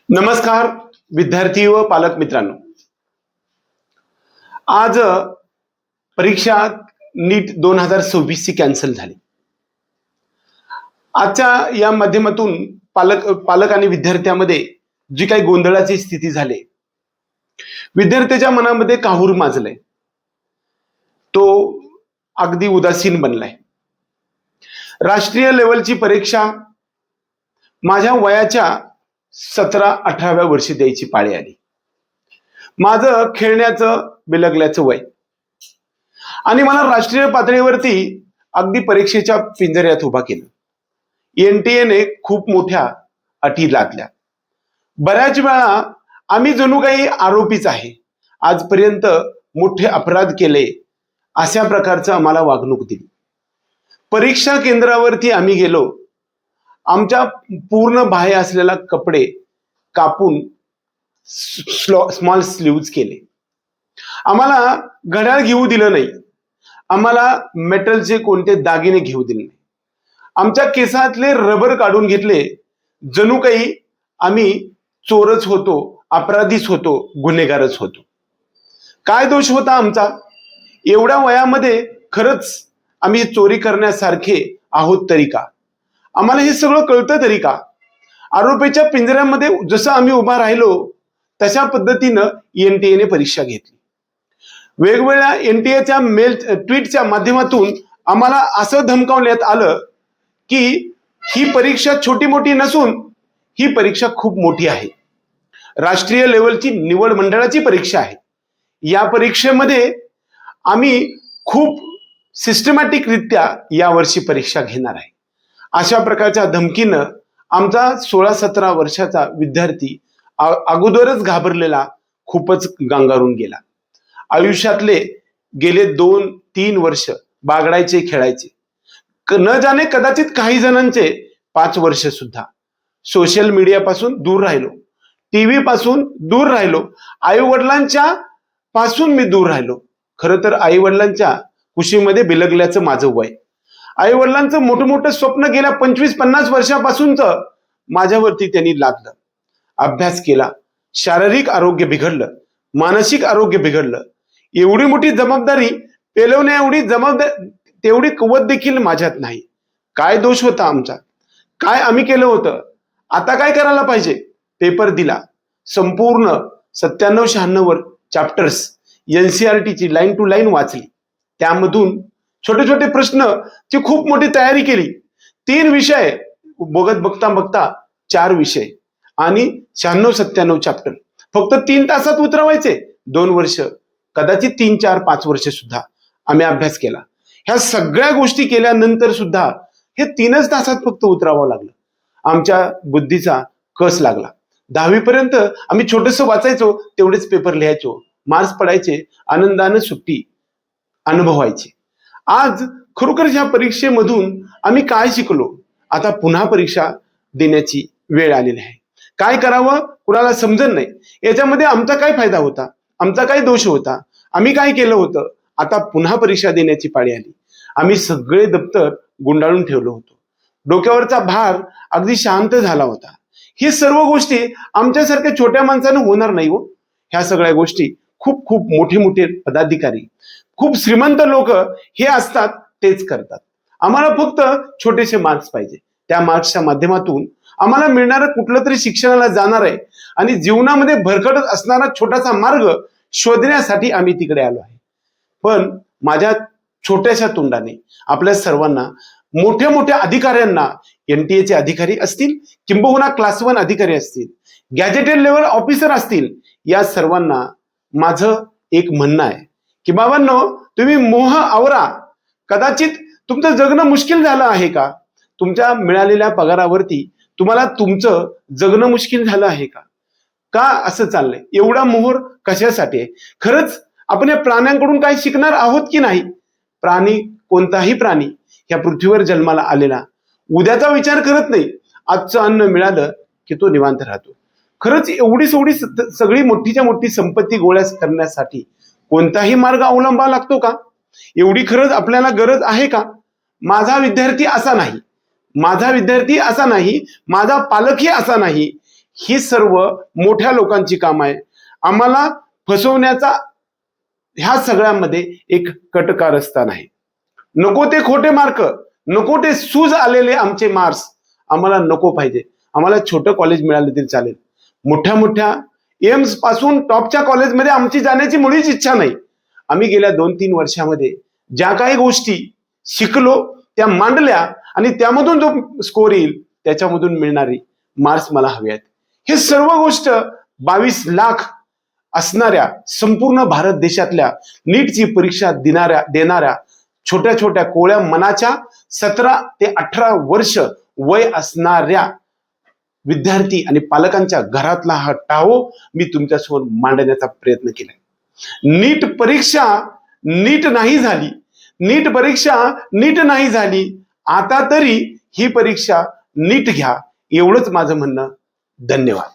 नमस्कार विद्यार्थी व पालक मित्रांनो, आज परीक्षा नीट 2026 ची कॅन्सल झाली. आजच्या या माध्यमातून पालक आणि विद्यार्थ्यांमध्ये जी काही गोंधळाची स्थिती झाली, विद्यार्थ्याच्या मनामध्ये काहूर माजलंय, तो अगदी उदासीन बनलाय. राष्ट्रीय लेवलची परीक्षा माझ्या वयाच्या 17-18व्या वर्षी द्यायची पाळी आली. माझं खेळण्याचं बिलगल्याचं वय आणि मला राष्ट्रीय पातळीवरती अगदी परीक्षेच्या पिंजऱ्यात उभा केलं. एनटीएने खूप मोठ्या अटी लादल्या. बऱ्याच वेळा आम्ही जणू काही आरोपीच आहे, आजपर्यंत मोठे अपराध केले अशा प्रकारचं आम्हाला वागणूक दिली. परीक्षा केंद्रावरती आम्ही गेलो, आमच्या पूर्ण बाह्य असलेला कपडे कापून स्मॉल स्लीव्ज केले. आम्हाला घड्याळ घेऊ दिलं नाही, आम्हाला मेटलचे कोणते दागिने घेऊ दिले नाही. आमच्या केसातले रबर काढून घेतले, जणू काही आम्ही चोरच होतो, अपराधीच होतो, गुन्हेगारच होतो. काय दोष होता आमचा? एवढ्या वयामध्ये खरंच आम्ही चोरी करण्यासारखे आहोत तरी का? आम्हाला हे सगळं कळतं तरी का? आरोपीच्या पिंजऱ्यामध्ये जसं आम्ही उभा राहिलो तशा पद्धतीनं एनटीएने परीक्षा घेतली. वेगवेगळ्या एनटीएच्या मेल ट्विटच्या माध्यमातून आम्हाला असं धमकावण्यात आलं की ही परीक्षा छोटी मोठी नसून ही परीक्षा खूप मोठी आहे. राष्ट्रीय लेवलची निवड मंडळाची परीक्षा आहे. या परीक्षेमध्ये आम्ही खूप सिस्टमॅटिकरित्या यावर्षी परीक्षा घेणार आहे. अशा प्रकारच्या धमकीनं आमचा 16-17 वर्षाचा विद्यार्थी अगोदरच घाबरलेला खूपच गांगारून गेला. आयुष्यातले गेले 2-3 वर्ष बागडायचे, खेळायचे, न जाणे कदाचित काही जणांचे 5 वर्ष सुद्धा सोशल मीडियापासून दूर राहिलो, टीव्ही पासून दूर राहिलो, आई वडिलांच्या पासून मी दूर राहिलो. खरं तर आई वडिलांच्या कुशीमध्ये बिलगल्याचं माझं वय, आई वडिलांचं मोठं मोठं स्वप्न गेल्या 25-50 वर्षापासूनच माझ्यावरती त्यांनी लादलं. अभ्यास केला, शारीरिक आरोग्य बिघडलं, मानसिक आरोग्य बिघडलं. एवढी मोठी जबाबदारी पेलवण्या एवढी जबाबदारी तेवढी कुवत देखील माझ्यात नाही. काय दोष होता आमचा? काय आम्ही केलं होतं? आता काय करायला पाहिजे? पेपर दिला, संपूर्ण 97-96 चॅप्टर्स एनसीईआरटीची लाईन टू लाईन वाचली. त्यामधून छोटे छोटे प्रश्न ची खूप मोठी तयारी केली. 3 विषय बघता बघता 4 विषय आणि 96-97 चॅप्टर फक्त 3 तासात उतरवायचे. 2 वर्ष, कदाचित 3-4-5 वर्ष सुद्धा आम्ही अभ्यास केला. ह्या सगळ्या गोष्टी केल्यानंतर सुद्धा हे 3च तासात फक्त उतरावं लागलं. आमच्या बुद्धीचा कस लागला. 10वी पर्यंत आम्ही छोटंसं वाचायचो, तेवढेच पेपर लिहायचो, मार्क्स पडायचे, आनंदानं सुट्टी अनुभवायची. आज खरोखर ह्या परीक्षेमधून आम्ही काय शिकलो? आता पुन्हा परीक्षा देण्याची वेळ आलेली आहे. काय करावं कुणाला समजत नाही. याच्यामध्ये आमचा काय फायदा होता? आमचा काय दोष होता? आम्ही काय केलं होतं? आता पुन्हा परीक्षा देण्याची पाळी आली. आम्ही सगळे दप्तर गुंडाळून ठेवलं होतं. डोक्यावरचा भार अगदी शांत झाला होता. ही सर्व गोष्टी आमच्यासारख्या छोट्या माणसानं होणार नाही हो. ह्या सगळ्या गोष्टी खूप खूप मोठे मोठे पदाधिकारी, खूप श्रीमंत लोक हे असतात, तेच करतात. आम्हाला फक्त छोटेसे मार्क्स पाहिजे. त्या मार्क्सच्या माध्यमातून आम्हाला मिळणारं कुठलं तरी शिक्षणाला जाणार आहे आणि जीवनामध्ये भरकटत असणारा छोटासा मार्ग शोधण्यासाठी आम्ही तिकडे आलो आहे. पण माझ्या छोट्याशा तोंडाने आपल्या सर्वांना, मोठ्या मोठ्या अधिकाऱ्यांना, एनटीएचे अधिकारी असतील, किंबहुना क्लास 1 अधिकारी असतील, गॅजेटेड लेवल ऑफिसर असतील, या सर्वांना माझं एक म्हणणं आहे की बाबांनो, तुम्ही मोह आवरा. कदाचित तुमचं जगणं मुश्किल झालं आहे का? तुमच्या मिळालेल्या पगारावरती तुम्हाला तुमचं जगणं मुश्किल झालं आहे का? का असं चाललंय? एवढा मोहर कशासाठी आहे? खरंच आपण या प्राण्यांकडून काय शिकणार आहोत की नाही? प्राणी, कोणताही प्राणी ह्या पृथ्वीवर जन्माला आलेला उद्याचा विचार करत नाही. आजचं अन्न मिळालं की तो निवांत राहतो. खरंच एवढी सगळी मोठीच्या मोठी संपत्ती गोळा करण्यासाठी कोणताही मार्ग अवलंबावा लागतो का? एवढी खरंच आपल्याला गरज आहे का? माझा विद्यार्थी असा नाही, माझा पालकही असा नाही, ही सर्व मोठ्या लोकांची काम आहे. आम्हाला फसवण्याचा ह्या सगळ्यामध्ये एक कटकारस्थान आहे. नको ते खोटे मार्क, नको ते सूज आलेले आमचे मार्क्स आम्हाला नको पाहिजे. आम्हाला छोटं कॉलेज मिळालं तरी चालेल. मोठ्या मोठ्या एम्स पासून टॉपच्या कॉलेजमध्ये आमची जाण्याची मुळीच इच्छा नाही. आम्ही गेल्या 2-3 वर्षामध्ये ज्या काही गोष्टी शिकलो त्या मांडल्या आणि त्यामधून जो स्कोर येईल त्याच्यामधून मिळणारी मार्क्स मला हवे आहेत. हे सर्व गोष्ट 22 लाख असणाऱ्या संपूर्ण भारत देशातल्या नीटची परीक्षा देणाऱ्या छोट्या छोट्या कोळ्या मनाच्या 17 ते 18 वर्ष वय असणाऱ्या विद्यार्थी आणि पालकांच्या घरातला हा टाहो मी तुमच्यासमोर मांडण्याचा प्रयत्न केलाय. नीट परीक्षा नीट नाही झाली, नीट परीक्षा नीट नाही झाली, आता तरी ही परीक्षा नीट घ्या, एवढंच माझं म्हणणं. धन्यवाद.